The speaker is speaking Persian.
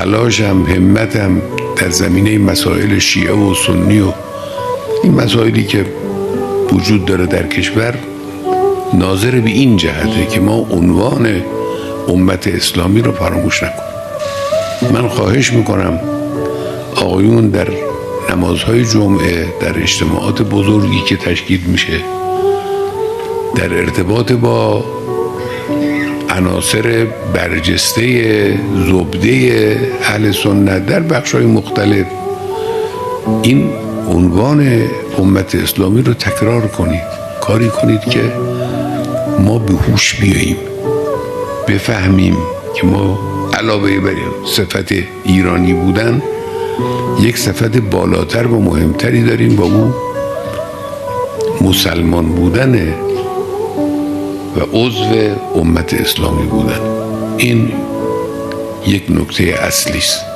تلاشم، همتم در زمینه مسائل شیعه و سنی و این مسائلی که وجود داره در کشور ناظر به این جهته که ما عنوان امت اسلامی رو فراموش نکنیم. من خواهش میکنم آقایون در نمازهای جمعه، در اجتماعات بزرگی که تشکیل میشه، در ارتباط با عناصر برجسته زبده اهل سنت در بخش‌های مختلف، این عنوان امت اسلامی رو تکرار کنید. کاری کنید که ما به هوش بیاییم، بفهمیم که ما علاوه بر صفت ایرانی بودن یک صفت بالاتر و مهمتری داریم و اون مسلمان بودن و عضو امت اسلامی بودن. این یک نکته اصلی است.